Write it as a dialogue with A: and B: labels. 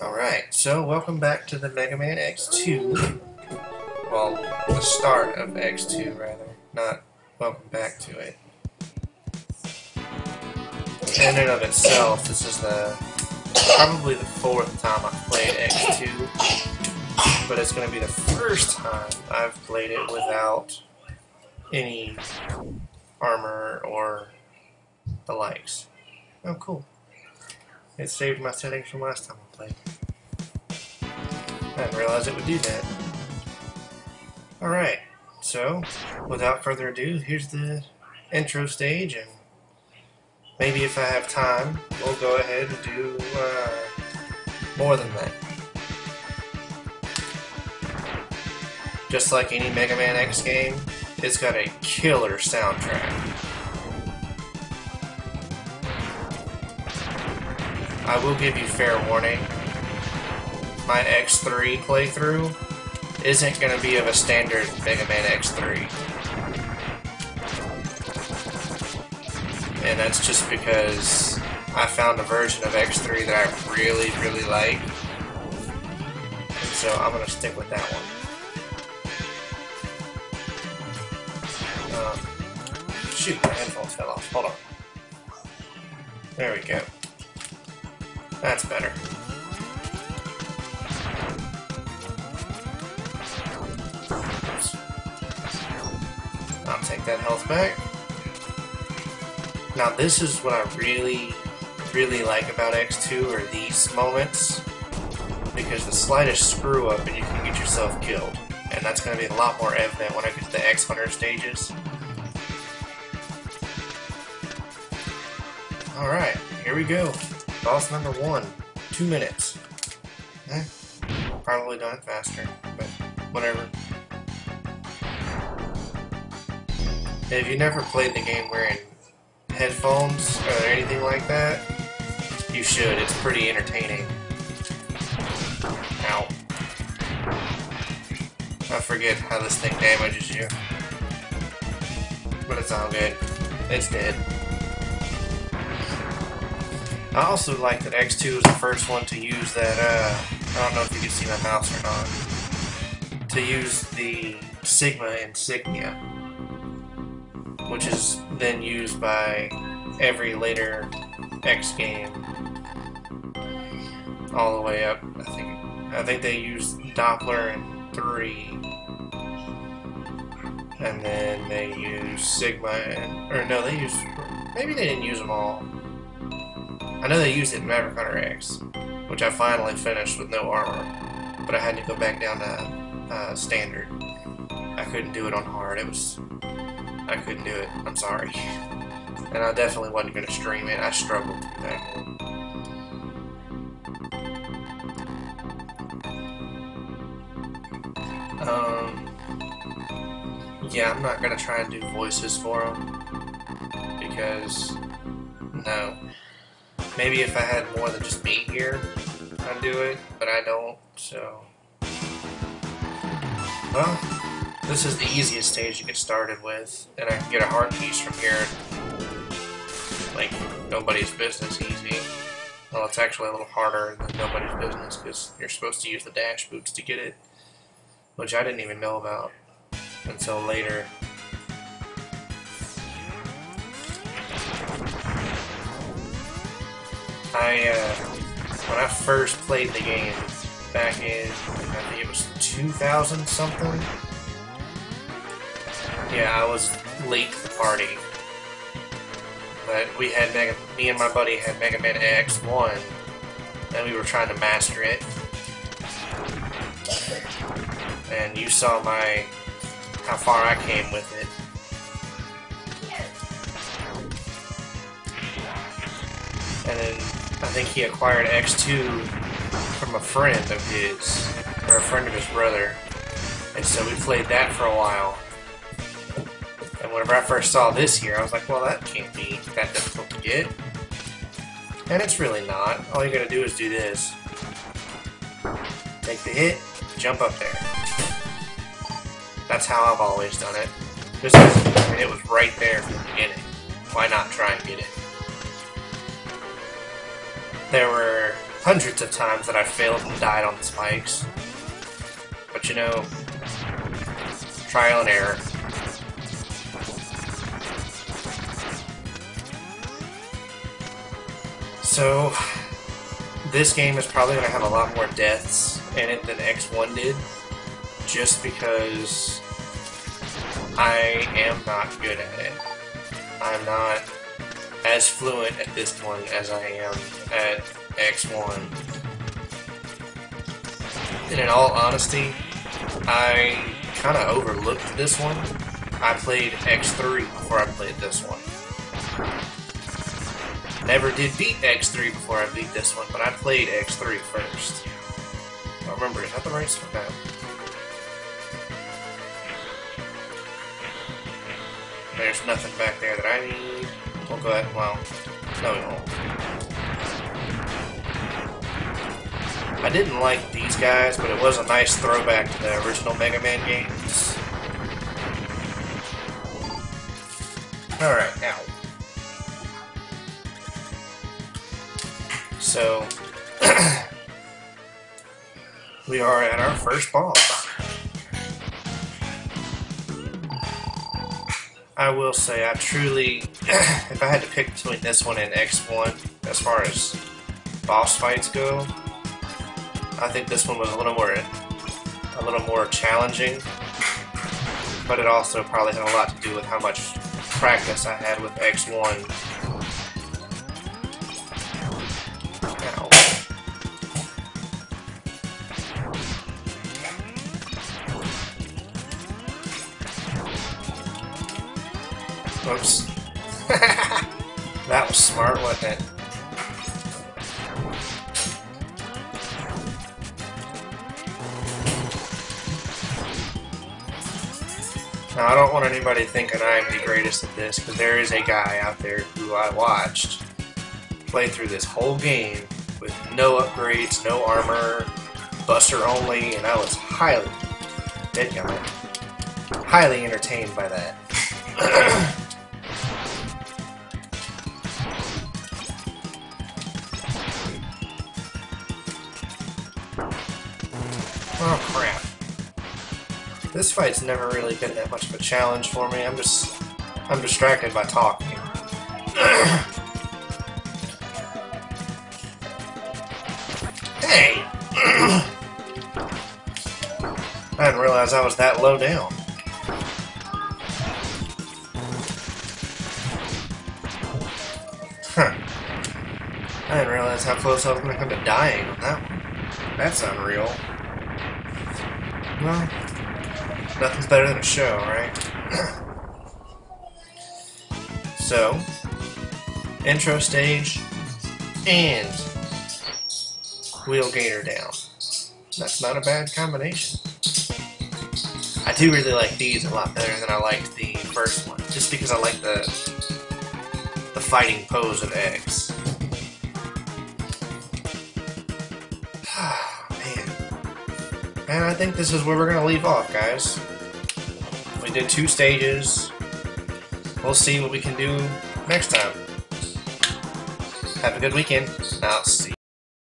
A: Alright, so welcome back to the Megaman X2. Well, the start of X2, rather. Not welcome back to it. In and of itself, this is probably the fourth time I've played X2, but it's going to be the first time I've played it without any armor or the likes. Oh, cool. It saved my settings from last time I played. I didn't realize it would do that. Alright, so without further ado, here's the intro stage, and maybe if I have time, we'll go ahead and do more than that. Just like any Mega Man X game, it's got a killer soundtrack. I will give you fair warning. My X3 playthrough isn't going to be of a standard Mega Man X3. And that's just because I found a version of X3 that I really, really like. And so I'm going to stick with that one. Shoot, my headphones fell off. Hold on. There we go. That's better. Oops. I'll take that health back. Now this is what I really, really like about X2, are these moments. Because the slightest screw up and you can get yourself killed. And that's going to be a lot more evident when I get to the X-Hunter stages. Alright, here we go. Boss number 1. 2 minutes. Probably done it faster, but whatever. If you never played the game wearing headphones or anything like that, you should. It's pretty entertaining. Ow. I forget how this thing damages you. But it's all good. It's dead. I also like that X2 was the first one to use that, I don't know if you can see my mouse or not, to use the Sigma insignia, which is then used by every later X game, all the way up. I think they used Doppler in 3, and then they used Sigma, maybe they didn't use them all. I know they used it in Maverick Hunter X, which I finally finished with no armor, but I had to go back down to standard. I couldn't do it on hard. I couldn't do it. I'm sorry. And I definitely wasn't going to stream it. I struggled to do that. Yeah, I'm not going to try and do voices for them, because, no. Maybe if I had more than just me here, I'd do it, but I don't, so... Well, this is the easiest stage to get started with, and I can get a heart piece from here, like, nobody's business easy. Well, it's actually a little harder than nobody's business, because you're supposed to use the dash boots to get it, which I didn't even know about until later. When I first played the game back in, I think it was 2000 something. Yeah, I was late to the party. But me and my buddy had Mega Man X1, and we were trying to master it. And you saw how far I came with it. And then I think he acquired X2 from a friend of his, or a friend of his brother, and so we played that for a while. And whenever I first saw this here, I was like, well, that can't be that difficult to get. And it's really not. All you gotta do is do this. Take the hit, jump up there. That's how I've always done it. It was right there from the beginning. Why not try and get it? There were hundreds of times that I failed and died on the spikes. But you know, trial and error. So, this game is probably going to have a lot more deaths in it than X1 did, just because I am not good at it. I'm not as fluent at this one as I am at X1. And in all honesty, I kind of overlooked this one. I played X3 before I played this one. Never did beat X3 before I beat this one, but I played X3 first. I don't remember, is that the right one? No. There's nothing back there that I need. We'll go ahead, well, no we won't. I didn't like these guys, but it was a nice throwback to the original Megaman games. Alright, now. So, we are at our first boss. I will say, I truly, if I had to pick between this one and X1, as far as boss fights go, I think this one was a little more challenging, but it also probably had a lot to do with how much practice I had with X1. Ow. Whoops. That was smart, wasn't it? Now, I don't want anybody thinking I'm the greatest at this, because there is a guy out there who I watched play through this whole game with no upgrades, no armor, buster only, and I was highly entertained by that. Oh crap. This fight's never really been that much of a challenge for me. I'm distracted by talking. Hey! I didn't realize I was that low down. Huh. I didn't realize how close I was going to come to dying on that one. That's unreal. Well, nothing's better than a show, right? So, intro stage, and wheel Gator down. That's not a bad combination. I do really like these a lot better than I liked the first one, just because I like the fighting pose of X. And I think this is where we're going to leave off, guys. We did 2 stages. We'll see what we can do next time. Have a good weekend. I'll see you.